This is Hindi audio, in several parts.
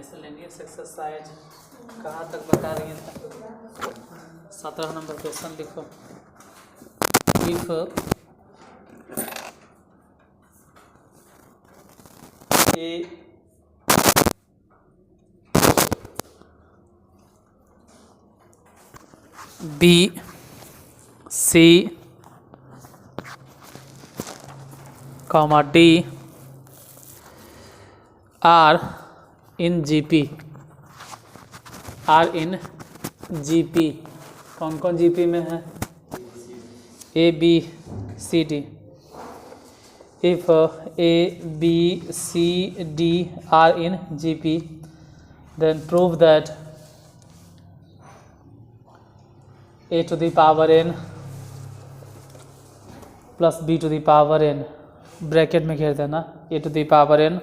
मिसलेनियस एक्सरसाइज कहाँ तक बता रही है? 17 नंबर क्वेश्चन लिखो। If A B C D are in GP, कौन कौन जीपी में है? A B C D. If A B C D are in GP, then prove that a to the power n plus b to the power n, bracket में घेर देना, a to the power n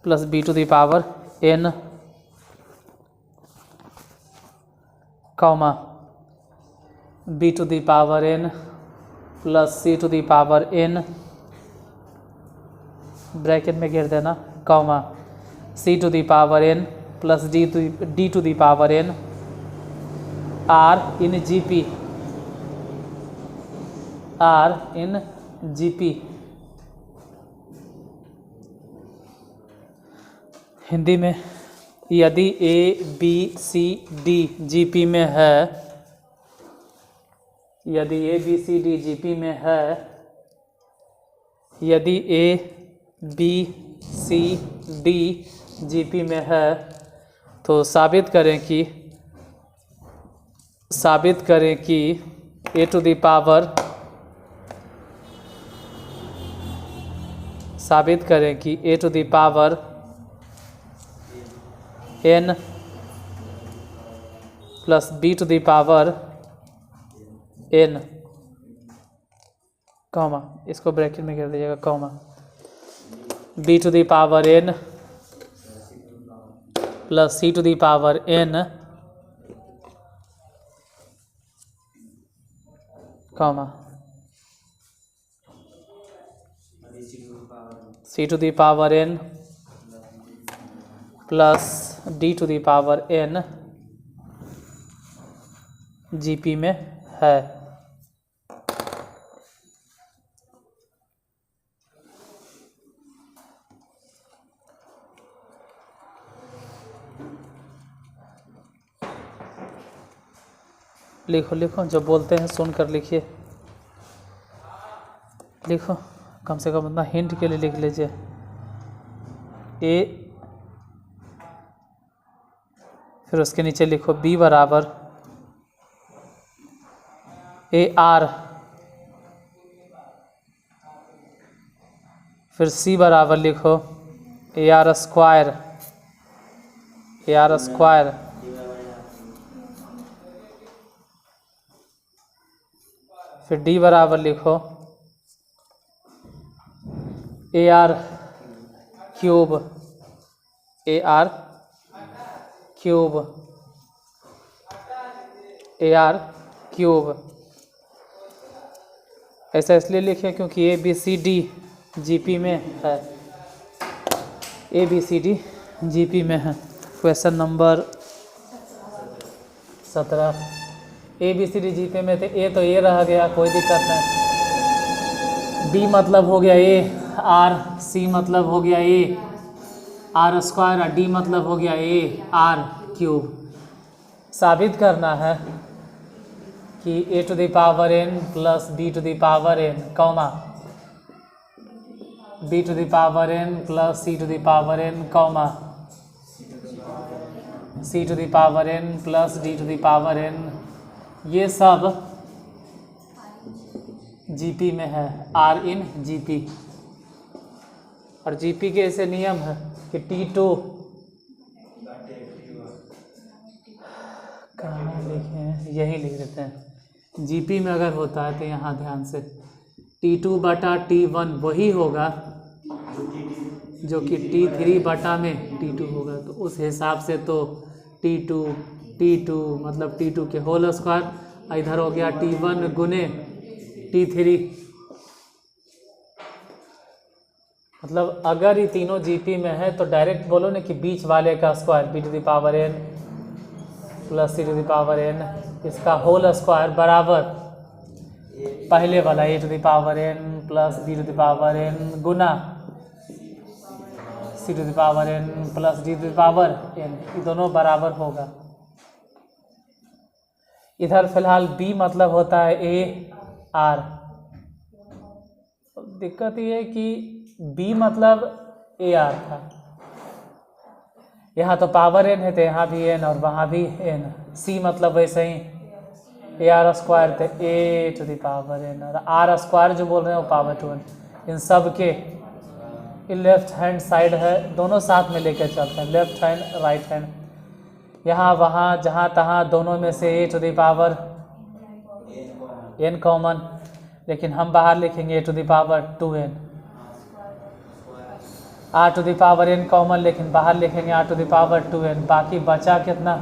plus b to the power n, comma b to the power n plus c to the power n, bracket में घेर देना, comma c to the power n plus d to the power n r in GP। Hindi में, यदि A B C D GP में है, यदि A B C D GP में है, यदि A B C D GP में है, तो साबित करें कि ए टू द पावर, साबित करें कि ए to the power n plus b to the power n, comma, इसको ब्रैकेट में कर दीजिएगा, comma b to the power n plus c to the power n, comma c to the power n plus d to the power n GP में है। लिखो लिखो, जो बोलते हैं सुनकर लिखिए, लिखो, कम से कम उतना हिंट के लिए लिख लीजिए। ए, फिर उसके नीचे लिखो बी बराबर ए आर, फिर सी बराबर लिखो ए आर स्क्वायर, फिर डी बराबर लिखो ए आर क्यूब, ऐसा इसलिए लिखे क्योंकि A B C D GP में है, A B C D GP में है। Question number 17, A B C D GP में थे, ए तो ए रह गया, कोई दिक्कत नहीं, बी मतलब हो गया ए आर, सी मतलब हो गया ए आर स्क्वायर, और डी मतलब हो गया ए आर क्यूब। साबित करना है कि ए to the power n plus b to the power n, comma b to the power n plus c to the power n, comma c to the power n plus d to the power n, ये सब जीपी में है, आर इन जीपी। और जीपी के ऐसे नियम है कि T2, कहाँ लिखे हैं, यही लिख देते हैं। जीपी में अगर होता है तो यहाँ ध्यान से T2 बटा T1 वही होगा जो कि T3 बटा में T2 होगा, तो उस हिसाब से तो T2 मतलब T2 के होल स्क्वायर, इधर हो गया T1 गुने T3, मतलब अगर ये तीनों जीपी में है तो डायरेक्ट बोलो ना कि बीच वाले का square b to the power n plus c to the power n इसका होल स्क्वायर बराबर पहले वाला a to the power n plus b to the power n गुना c to the power n plus d to the power n, ये दोनों बराबर होगा। इधर फिलहाल b मतलब होता है ए आर। दिक्कत ये है कि b मतलब ए आर था, यहाँ तो पावर n है तो यहाँ भी n और वहाँ भी n। c मतलब वैसे ही ए आर स्क्वायर थे ए टू द पावर n और आर स्क्वायर जो बोल रहे हैं वो पावर टू n। इन सब के लेफ्ट हैंड साइड है, दोनों साथ में लेकर चलते हैं, लेफ्ट हैंड राइट हैंड, यहाँ वहाँ जहाँ तहाँ दोनों में से ए to the power n common, लेकिन हम बाहर लिखेंगे a to the power 2n। R to the power n common लेकिन बाहर लिखेंगे are to the power 2n। बाकी बचा कितना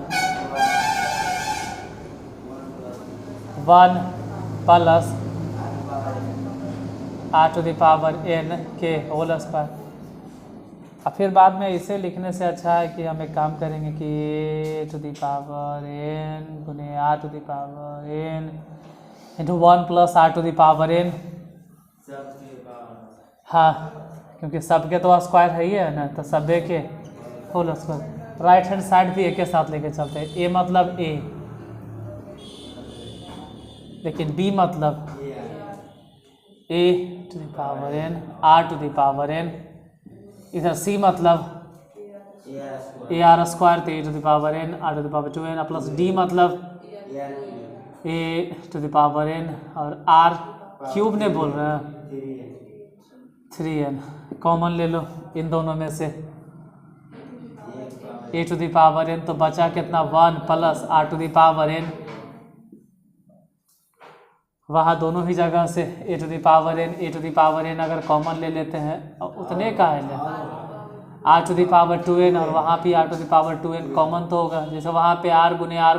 1 plus r to the power n के होल स्क्वायर। और फिर बाद में इसे लिखने से अच्छा है कि हम एक काम करेंगे कि ए टू द पावर n गुने r to the power n into 1 plus r to the power n। हाँ, क्योंकि सबके तो स्क्वायर है ही है ना, तो सबे के whole square. Right hand side भी एक के साथ लेके चलते हैं, ए मतलब ए लेकिन बी मतलब a to the power n r to the power n। इधर c मतलब ए आर स्क्वायर तो a to the power n r to the power 2n plus d मतलब a to the power n और आर क्यूब ने बोल रहे हैं 3n। कॉमन ले लो इन दोनों में से ए टू द पावर n, तो बचा कितना 1 plus r to the power n। वहाँ दोनों ही जगह से ए टू द पावर n अगर कॉमन ले लेते हैं उतने का है ले are to the power 2n और वहाँ भी r to the power 2n common तो होगा। जैसे वहाँ पे आर गुने आर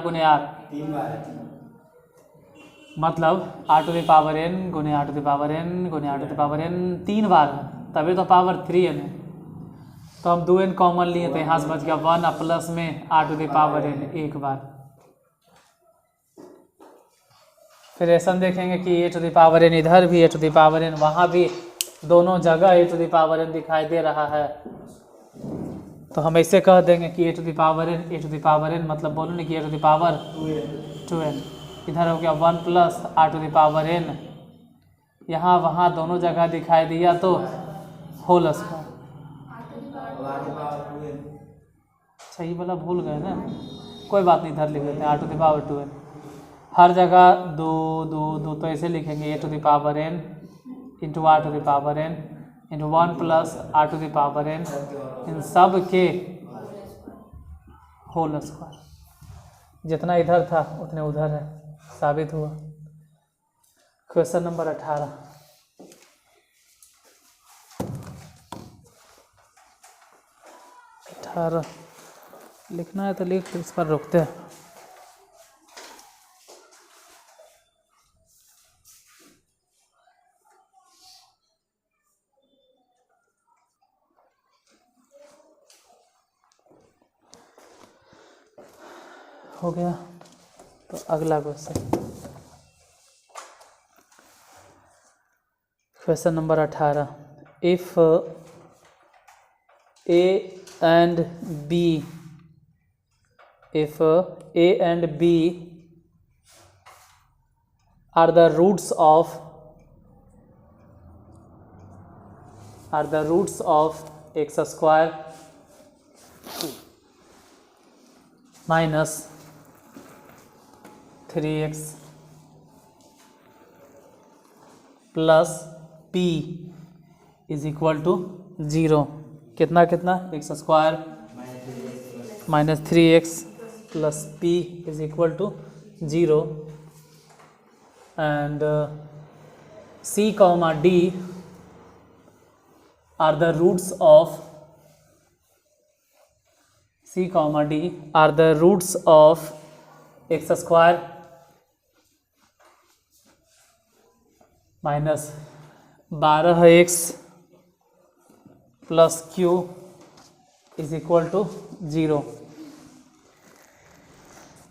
मतलब r to the power n गुने r to the power n गुने r to the power n 3 बार है, तभी तो पावर 3n है। तो हम 2n कॉमन लिए तो यहाँ से बच गया 1 प्लस में r to the power n एक बार। फिर ऐसा देखेंगे कि ए टू द पावर n इधर भी A to the power n वहाँ भी दोनों जगह A to the power n दिखाई दे रहा है, तो हम ऐसे कह देंगे कि ए टू द पावर n मतलब बोलो ना कि ए टू द पावर 2n। इधर हो गया 1 plus r to the power n, यहाँ वहाँ दोनों जगह दिखाई दिया तो होल स्क्वायर। अच्छा ये वाला भूल गए ना, कोई बात नहीं, इधर लिख देते हैं r to the power 2n। हर जगह दो दो दो तो ऐसे लिखेंगे a to the power n into r to the power n into 1 plus r to the power n, इन सब के होल स्क्वायर। जितना इधर था उतने उधर है, साबित हुआ। क्वेश्चन नंबर 18 लिखना है तो लिख, इस पर रुकते हैं। हो गया, तो अगला question number 18। If A and B are the roots of x square minus 3x plus p is equal to 0। कितना x square minus 3x plus p is equal to 0 and c, d are the roots of x square minus 12x plus q is equal to 0.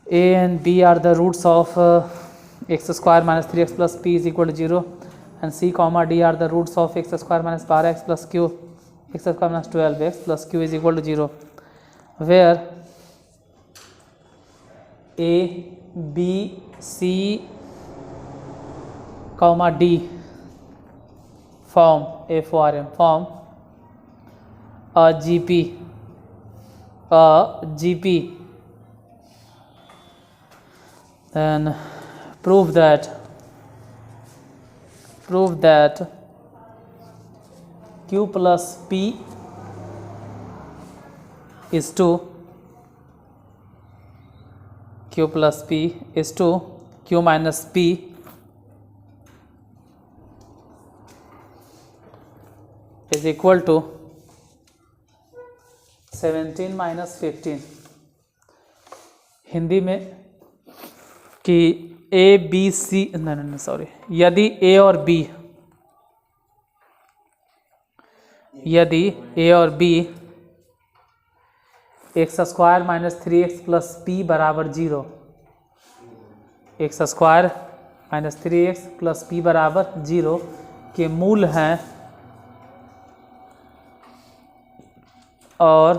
A and B are the roots of x square minus 3x plus p is equal to 0, and C comma D are the roots of x square minus 12x plus q x square minus 12x plus q is equal to 0, where A, B, C comma D form a GP. Then prove that q plus p is 2, q plus p is 2, q minus p is equal to 17 minus 15. Hindi में कि ए बी सी नहीं सॉरी, यदि ए और B x square minus 3x plus p बराबर 0, x square minus 3x plus p बराबर 0 के मूल हैं, और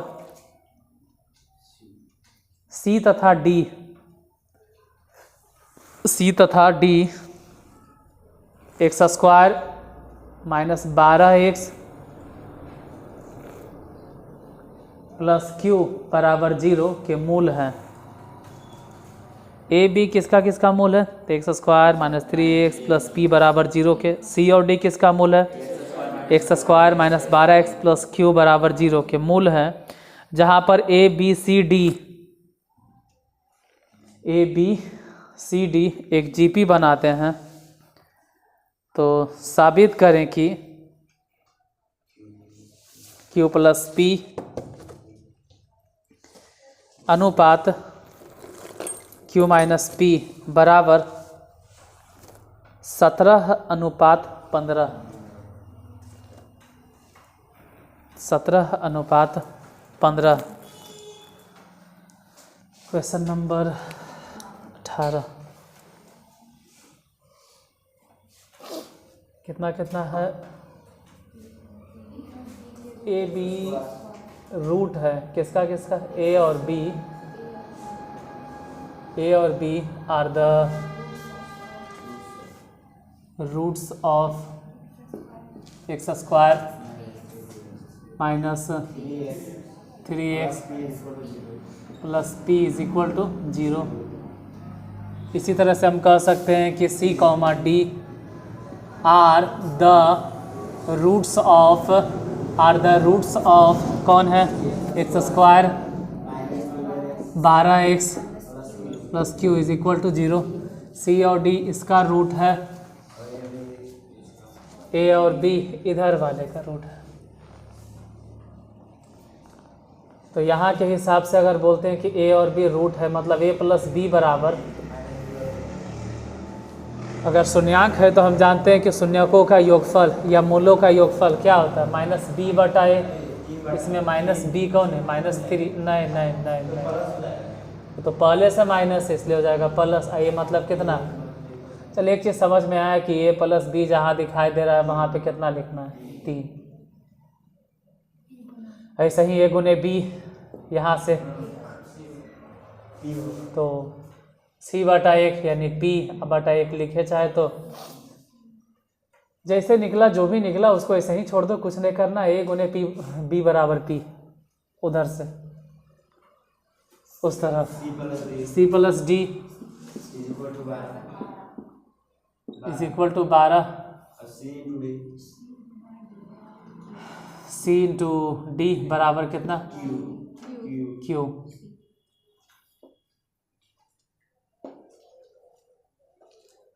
सी तथा D x square minus 12x plus q बराबर 0 के मूल हैं. ए बी किसका मूल है? तो x square minus 3x plus p बराबर 0 के. सी और डी किसका मूल है? X square minus 12x plus q बराबर 0 के मूल हैं, जहाँ पर ए बी सी डी एक जीपी बनाते हैं. तो साबित करें कि Q प्लस पी अनुपात Q माइनस पी बराबर 17:15. 17:15. Question number 18. कितना है? ए बी रूट है किसका? ए और B are the roots of x square minus 3x plus p is equal to 0. इसी तरह से हम कह सकते हैं कि C comma D are the roots of कौन है? X square 12x plus q is equal to 0. C और D इसका रूट है, A और B इधर वाले का रूट है. तो यहाँ के हिसाब से अगर बोलते हैं कि A और B रूट है, मतलब A प्लस B बराबर, अगर शून्यांक है तो हम जानते हैं कि शून्यकों का योगफल या मूलों का योगफल क्या होता है? माइनस बी बटा ए. इसमें माइनस बी कौन है? -3. नहीं, तो पहले से माइनस है इसलिए हो जाएगा प्लस. ये मतलब कितना? चलिए एक चीज़ समझ में आया कि ए प्लस बी जहाँ दिखाई दे रहा है वहाँ पे कितना लिखना है? 3. ऐसे ही ए गुने बी यहाँ से, तो C बटा 1 यानी P बटा 1 लिखे चाहे तो. जैसे निकला, जो भी निकला उसको ऐसे ही छोड़ दो, कुछ नहीं करना. A गुने पी, B बराबर P उधर से उस तरफ. C plus D is equal to 12. C into D बराबर कितना? Q.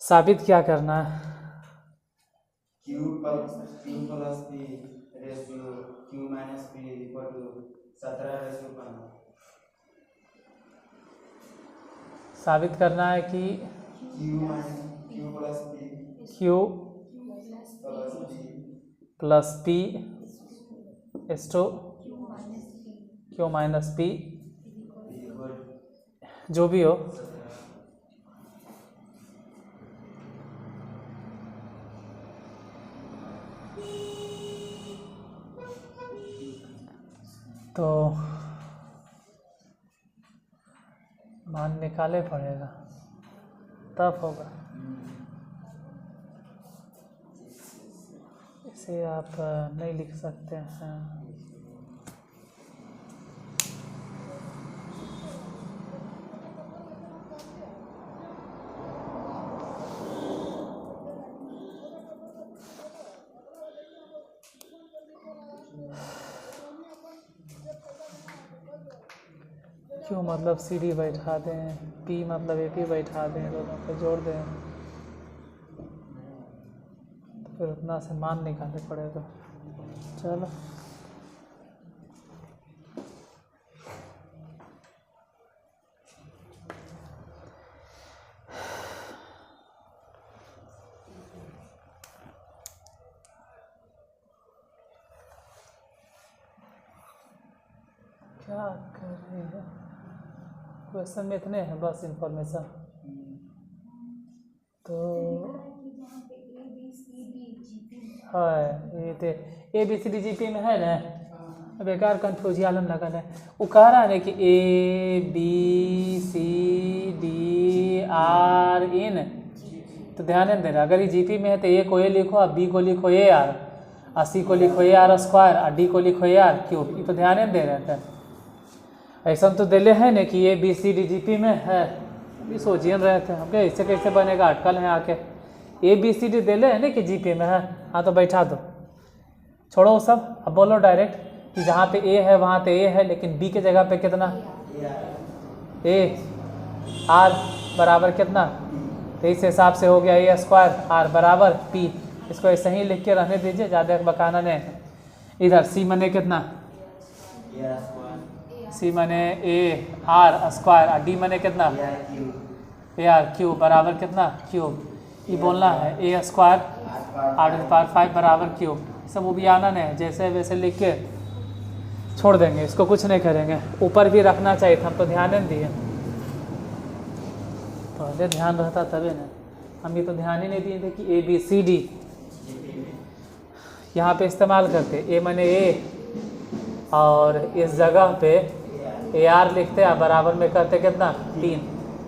साबित क्या करना है? Q plus P ratio Q minus P equal to 17:15. साबित करना है कि Q plus Q plus P is to q minus p जो भी हो। तो मान निकाले पड़ेगा तब होगा। इसे आप नहीं लिख सकते हैं। क्यों मतलब सी डी बैठा दें, पी मतलब ए पी बैठा दें, दोनों को जोड़ दें, तो फिर उतना से मान निकालने पड़ेगा। चलो क्या करें, क्वेश्चन में इतने हैं बस इंफॉर्मेशन। तो है ये थे A B C D G P में है ना। बेकार कंफ्यूजियालन लगल है। वो कह रहा है ना कि A B C D are in, तो ध्यान नहीं दे रहा। अगर ये जीपी में है तो ए को ए लिखो और बी को लिखो ए आर, और सी को लिखो ए आर स्क्वायर, और डी को लिखो ए आर क्यूब। ये तो ध्यान नहीं दे रहे थे। ऐसा तो दिले है ना कि A B C D G P में है, अभी सोचिए रहे थे हम इससे कैसे बनेगा। अटकल है आके ए बी सी डी दिले है ना कि जी पी में है। हाँ तो बैठा दो, छोड़ो वो सब। अब बोलो डायरेक्ट कि जहाँ पे ए है वहाँ पे ए है, लेकिन बी के जगह पे कितना ए आर बराबर कितना, तो इस हिसाब से हो गया ए स्क्वायर आर बराबर पी। इसको ऐसे ही लिख के रहने दीजिए, ज़्यादा बकाना नहीं है। इधर सी मने कितना, सी मने ए आर स्क्वायर, और डी मने कितना ए आर क्यूब बराबर कितना क्यूब। ये बोलना है ए स्क्वायर आर पावर 5 बराबर क्यूब। सब वो भी आना नहीं, जैसे वैसे लिख के छोड़ देंगे, इसको कुछ नहीं करेंगे। ऊपर भी रखना चाहिए था, हम तो ध्यान नहीं दिए। पहले ध्यान रहता तभी ना, हम ये तो ध्यान ही नहीं दिए थे कि ए बी सी डी यहाँ पे इस्तेमाल करते। ए मने ए, और इस जगह पे ए आर लिखते हैं, बराबर में करते कितना 3।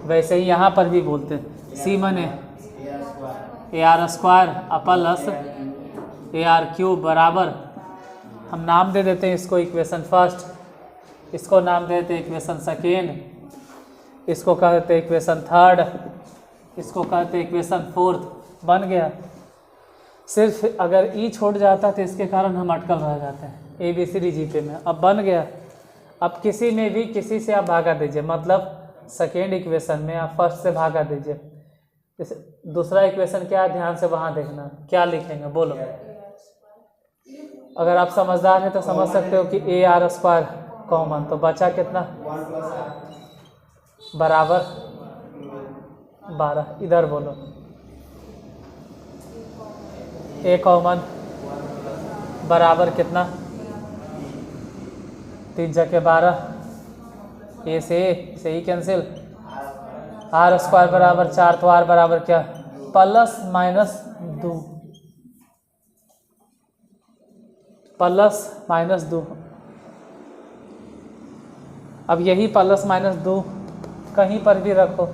वैसे ही यहाँ पर भी बोलते सी मने ए आर स्क्वायर प्लस ए आर क्यूब बराबर, हम नाम दे देते हैं इसको इक्वेशन फर्स्ट, इसको नाम दे देते हैं इक्वेशन सेकेंड, इसको कहते हैं इक्वेशन थर्ड, इसको कहते हैं इक्वेशन फोर्थ। बन गया। सिर्फ अगर ई छोड़ जाता तो इसके कारण हम अटकल रह जाते हैं ए बी सी डी जी पे में। अब बन गया। अब किसी में भी किसी से आप भागा दीजिए, मतलब सेकेंड इक्वेशन में आप फर्स्ट से भागा दीजिए। जैसे दूसरा इक्वेशन क्या है, ध्यान से वहाँ देखना क्या लिखेंगे बोलो। अगर आप समझदार हैं तो समझ सकते हो कि ए आर स्क्वायर कॉमन, तो बचा कितना बराबर 12। इधर बोलो ए कॉमन बराबर कितना 3 जगह 12, ए से ही कैंसिल। आर स्क्वायर बराबर 4, तो आर बराबर क्या प्लस माइनस 2, प्लस माइनस 2। अब यही प्लस माइनस 2 कहीं पर भी रखो,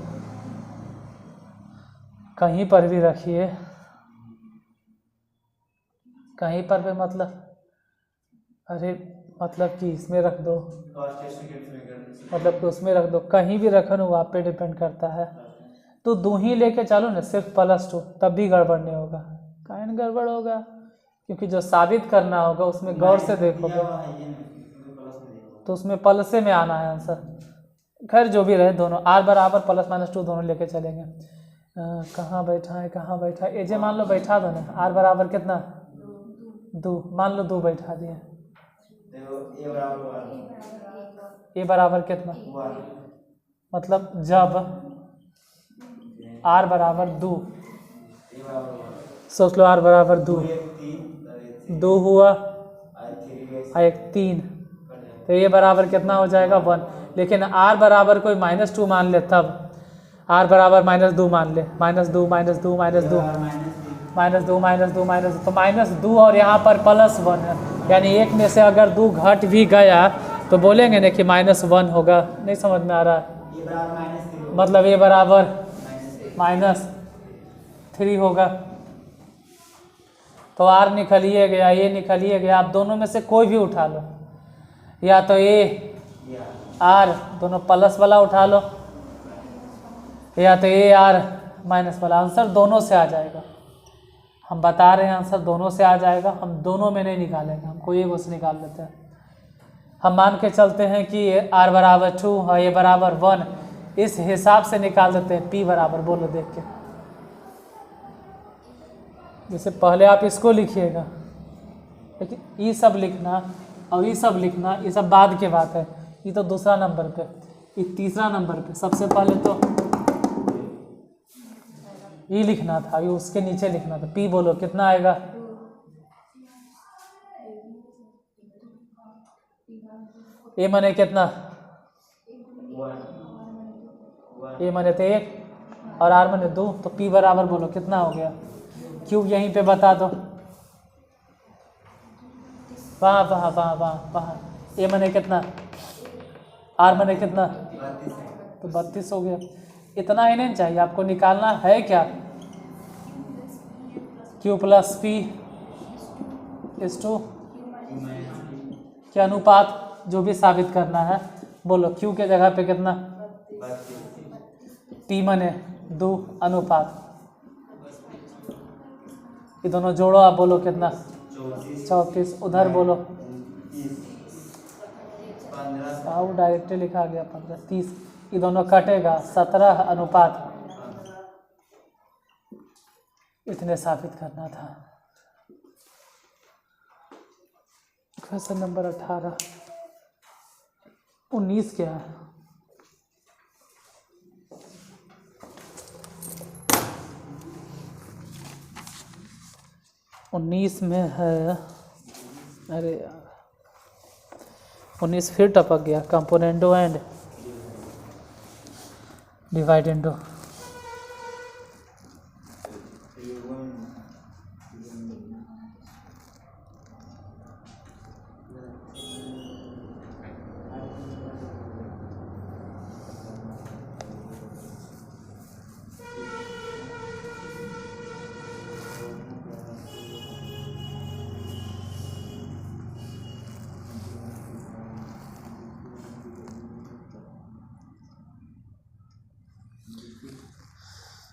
कहीं पर भी रखिए, कहीं पर भी मतलब, अरे मतलब कि इसमें रख दो, मतलब कि उसमें रख दो, कहीं भी रखो ना, वो आप पे डिपेंड करता है। तो 2 ही लेके चलो ना, सिर्फ +2, तब भी गड़बड़ नहीं होगा। काहे गड़बड़ होगा, क्योंकि जो साबित करना होगा उसमें गौर से देखोगे तो उसमें प्लस में आना है आंसर। खैर जो भी रहे, दोनों आर बराबर +-2 दोनों लेके चलेंगे। कहाँ बैठा है, कहाँ बैठा है, एजे मान लो बैठा दो ना। आर बराबर कितना 2, मान लो 2 बैठा दिए। ए बराबर कितना, मतलब जब आर बराबर 2, सोच लो आर बराबर 2 हुआ, और एक 3, तो ये बराबर कितना हो जाएगा 1। लेकिन r बराबर कोई -2 मान ले, तब r बराबर -2 मान ले, -2 -2 -2 -2 तो -2 और यहाँ पर +1 है, यानी एक में से अगर 2 घट भी गया तो बोलेंगे ना कि -1 होगा। नहीं समझ में आ रहा है? ये बराबर -3 मतलब ये बराबर -3 होगा। तो r निकलिए गया, ये निकलिए गया, आप दोनों में से कोई भी उठा लो, या तो a r दोनों प्लस वाला उठा लो, या तो a r माइनस वाला। आंसर दोनों से आ जाएगा, हम बता रहे हैं आंसर दोनों से आ जाएगा। हम दोनों में नहीं निकालेंगे, हम कोई एक से निकाल लेते हैं। हम मान के चलते हैं कि r बराबर 2 और a बराबर 1, इस हिसाब से निकाल देते हैं। p बराबर बोलो देख के, जैसे पहले आप इसको लिखिएगा, लेकिन ये सब लिखना और ये सब लिखना, ये सब बाद के बात है। ये तो दूसरा नंबर पे, ये तीसरा नंबर पे। सबसे पहले तो ये लिखना था, ये उसके नीचे लिखना था। p बोलो कितना आएगा? a माने कितना? a माने तो 1 और r माने 2, तो p बराबर बोलो कितना हो गया? क्यूब यहीं पे बता दो, वहाँ वहाँ वहाँ वहाँ वहाँ। a माने कितना? r माने कितना? तो 32 हो गया। इतना ही नहीं चाहिए आपको, निकालना है क्या? q प्लस p इस टू के अनुपात, जो भी साबित करना है बोलो। q के जगह पे कितना? p माने 2 अनुपात, ये दोनों जोड़ो, आप बोलो कितना? 34। उधर बोलो, आओ डायरेक्टली लिखा गया 15 30, ये दोनों कटेगा 17 अनुपात। इतने साबित करना था। Question number 18। 19 क्या है? उन्नीस में है, अरे यार 19 फिर टपक गया। Componendo and dividendo.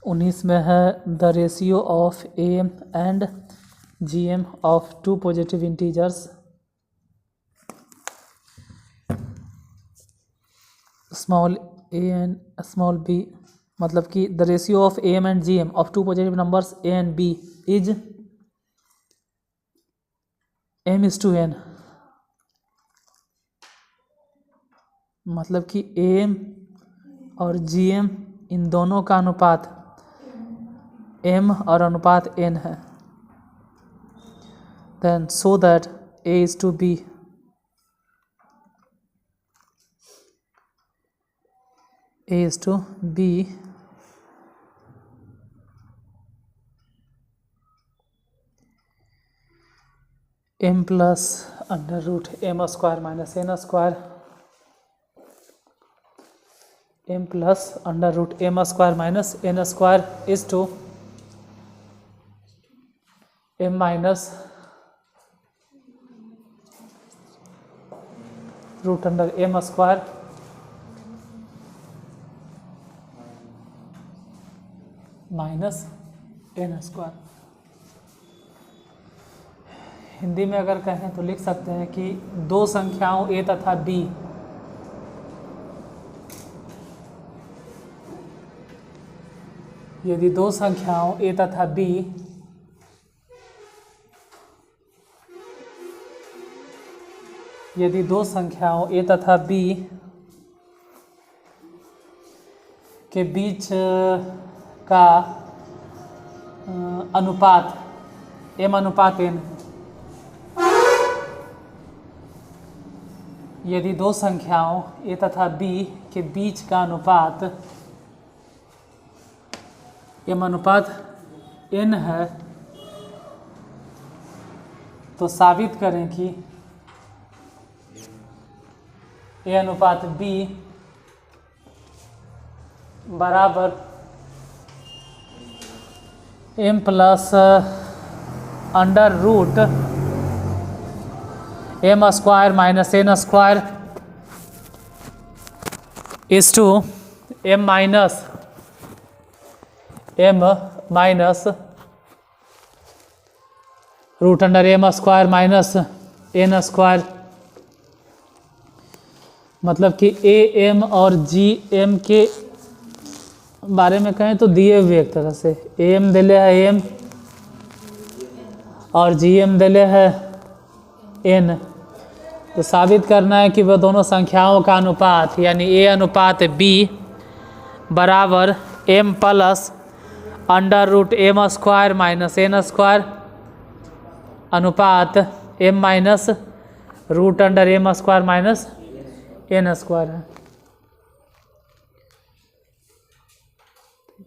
उन्नीस में है the ratio of M and G M of 2 positive integers small a and small b, मतलब कि the ratio of M and G M of 2 positive numbers a and b is m:n, मतलब कि एम और जी एम इन दोनों का अनुपात m और अनुपात n है। Then so that a is to b, a is to b m plus under root m square minus n square, m plus under root m square minus n square is to m minus root under m square minus n square. Hindi में अगर कहें तो लिख सकते हैं कि दो संख्याओं a तथा b यदि दो संख्याओं a तथा b यदि दो संख्याओं a तथा b के बीच का अनुपात m अनुपात n यदि दो संख्याओं a तथा b के बीच का अनुपात m अनुपात n है तो साबित करें कि a अनुपात b बराबर m plus under root m square minus n square is to m minus root under m square minus n square, मतलब कि a m और g m के बारे में कहें तो दिए हुए एक तरह से a m दिले है m और g m दिले है n, तो साबित करना है कि वह दोनों संख्याओं का अनुपात यानी a अनुपात b बराबर m plus under root m square minus n square अनुपात m minus root under m square minus n square है।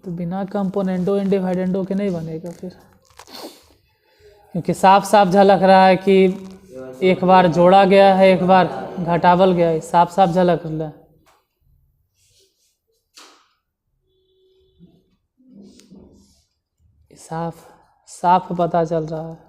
तो बिना कंपोनेंटो इन डिवाइडेंडो के नहीं बनेगा फिर, क्योंकि साफ साफ झलक रहा है कि एक बार जोड़ा गया है एक बार घटावल गया है, साफ साफ झलक रहा है। साफ साफ पता चल रहा है।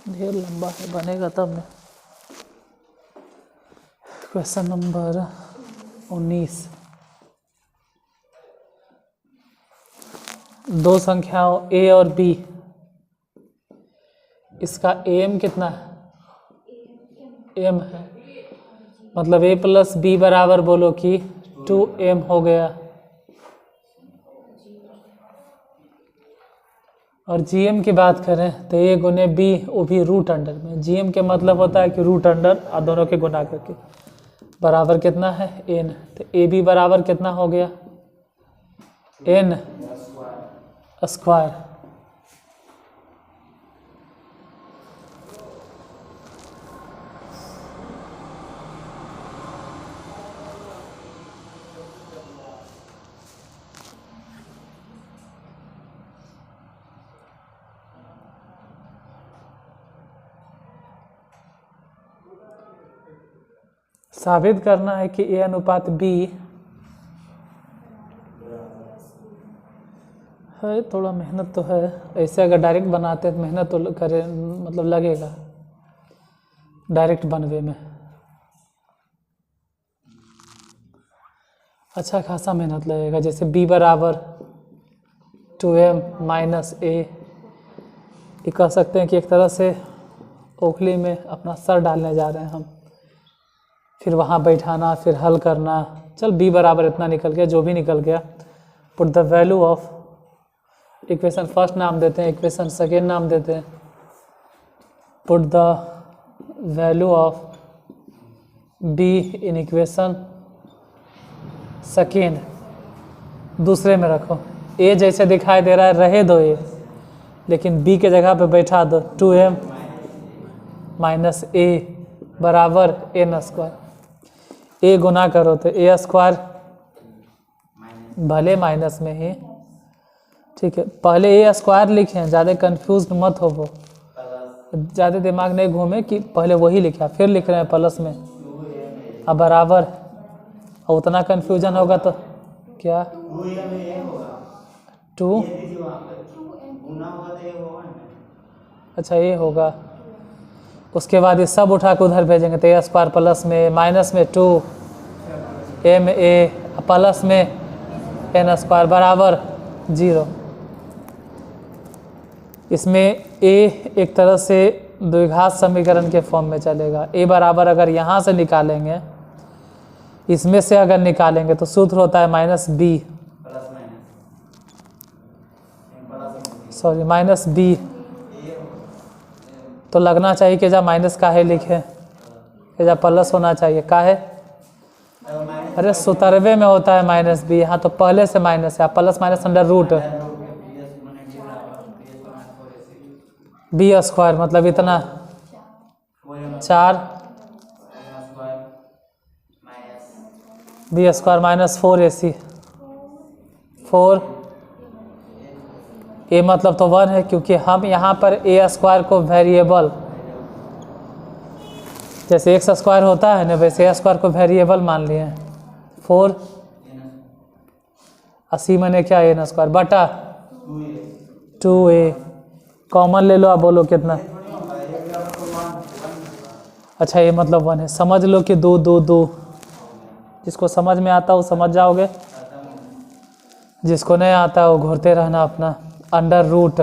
ढेर लंबा है, बनेगा तब ना। क्वेश्चन नंबर 19, दो संख्याओं a और b, इसका am कितना है m है, मतलब a प्लस b बराबर बोलो कि 2m हो गया, और gm की बात करें तो a गुने b वो भी रूट अंडर में, gm के मतलब होता है कि रूट अंडर और दोनों के गुना करके बराबर कितना है n, तो ab बराबर कितना हो गया n स्क्वायर। साबित करना है कि a अनुपात b है, थोड़ा मेहनत तो है, ऐसे अगर डायरेक्ट बनाते हैं तो मेहनत तो करे मतलब लगेगा डायरेक्ट बनवे में, अच्छा खासा मेहनत लगेगा। जैसे b बराबर 2m माइनस a, ये कह सकते हैं कि एक तरह से ओखली में अपना सर डालने जा रहे हैं हम, फिर वहाँ बैठाना फिर हल करना। चल b बराबर इतना निकल गया, जो भी निकल गया, put the value of equation first नाम देते हैं, इक्वेशन सेकेंड नाम देते हैं, put the value of b in equation second, दूसरे में रखो, a जैसे दिखाई दे रहा है रहे दो a, लेकिन b के जगह पे बैठा दो 2m माइनस a बराबर n स्क्वायर, a गुना करो तो a स्क्वायर भले माइनस में ही, ठीक है। पहले a स्क्वायर लिखे हैं, ज़्यादा कंफ्यूज मत हो, वो ज़्यादा दिमाग नहीं घूमे कि पहले वही लिखा फिर लिख रहे हैं प्लस में, अब बराबर, और उतना कंफ्यूजन होगा तो क्या 2 अच्छा ये होगा, उसके बाद ये सब उठा के उधर भेजेंगे तो a स्क्वायर प्लस में माइनस में 2 m a प्लस में n स्क्वायर बराबर 0। इसमें a एक तरह से द्विघात समीकरण के फॉर्म में चलेगा। ए बराबर अगर यहाँ से निकालेंगे, इसमें से अगर निकालेंगे तो सूत्र होता है minus B, sorry minus B, तो लगना चाहिए कि जब माइनस काहे लिखे, कि जब प्लस होना चाहिए काहे। अरे 17वें में होता है माइनस बी, यहाँ तो पहले से माइनस है, plus minus under root B square, मतलब इतना 4 बी स्क्वायर माइनस 4ac, 4 ए मतलब तो 1 है, क्योंकि हम यहाँ पर ए स्क्वायर को वेरिएबल, जैसे एक्स स्क्वायर होता है ना वैसे ए स्क्वायर को वेरिएबल मान लिए हैं। 4 80 मैंने क्या एन स्क्वायर बटा 2a, कॉमन ले लो, आप बोलो कितना। अच्छा ये मतलब 1 है, समझ लो कि 2 2 2, जिसको समझ में आता हो समझ जाओगे, जिसको नहीं आता हो घूरते रहना अपना। Under root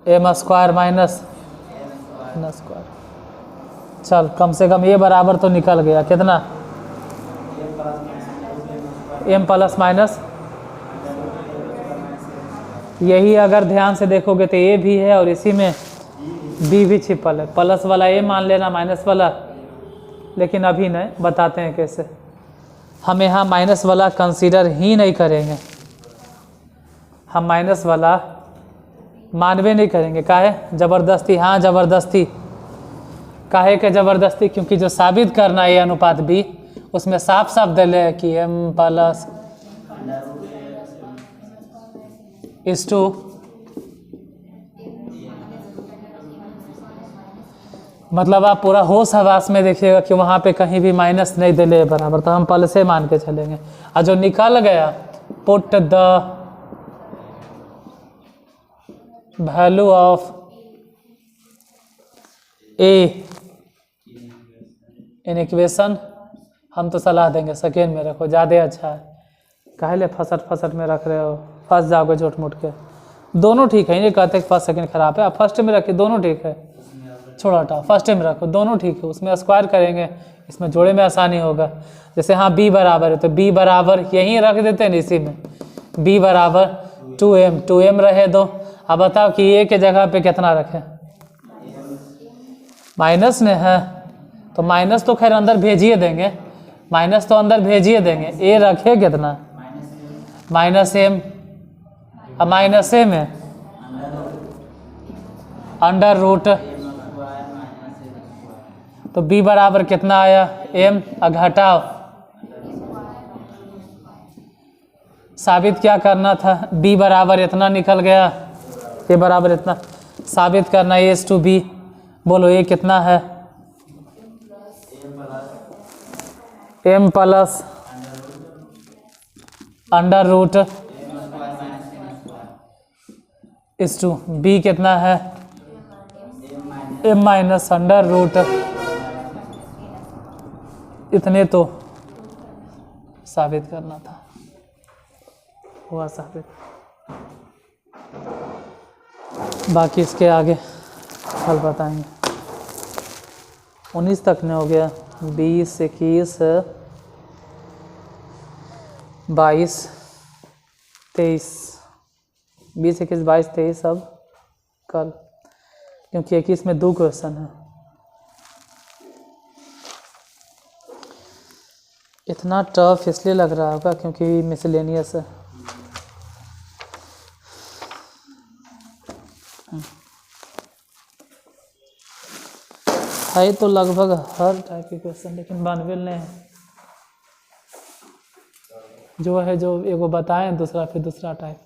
m square minus n square, चल कम से कम ये बराबर तो निकल गया, कितना एम प्लस माइनस, यही अगर ध्यान से देखोगे तो ए भी है और इसी में बी भी छिपल है। प्लस वाला ए मान लेना, माइनस वाला, लेकिन अभी नहीं, बताते हैं कैसे। हम यहाँ माइनस वाला कंसीडर ही नहीं करेंगे, हम माइनस वाला मानवे नहीं करेंगे। काहे ज़बरदस्ती, हाँ ज़बरदस्ती, काहे के ज़बरदस्ती, क्योंकि जो साबित करना है ए अनुपात बी, उसमें साफ साफ दिले है कि एम प्लस इस टू मतलब आप पूरा होश हवास में देखिएगा कि वहाँ पे कहीं भी माइनस नहीं दिले बराबर, तो हम प्लस से मान के चलेंगे। और जो निकल गया, put the value of A in equation, हम तो सलाह देंगे सेकेंड में रखो, ज़्यादा अच्छा है। काहे फसट में रख रहे हो, फंस जाओगे झूठ मूठ के। दोनों ठीक है, ये कहते हैं फर्स्ट सेकेंड खराब है, आप फर्स्ट में रखिए, दोनों ठीक है, छोड़ा हटाओ, फर्स्ट में रखो, दोनों ठीक है। उसमें स्क्वायर करेंगे, इसमें जोड़े में आसानी होगा। जैसे हाँ बी बराबर है तो बी बराबर यहीं रख देते हैं इसी में, बी बराबर 2m रहे दो। अब बताओ कि ए के जगह पे कितना रखें, माइनस ने है तो माइनस तो खैर अंदर भेजिए देंगे, माइनस तो अंदर भेजिए देंगे, ए रखे कितना माइनस एम, अब माइनस ए में अंडर रूट, तो b बराबर कितना आया m, घटाओ, साबित क्या करना था, b बराबर इतना निकल गया, a बराबर इतना साबित करना, a/b, बोलो a कितना है, m प्लस अंडर रूट इस टू, b कितना है m माइनस अंडर रूट, इतने तो साबित करना था, हुआ साबित। बाकी इसके आगे हल बताएंगे। 19 तक ने हो गया, 20 21 22 23, 20 21 22 23 अब कल, क्योंकि 21 में 2 क्वेश्चन है। इतना टफ इसलिए लग रहा होगा क्योंकि मिसलेनियस है तो लगभग हर टाइप के क्वेश्चन, लेकिन बानवेल ने जो है जो एगो बताएं दूसरा फिर दूसरा टाइप।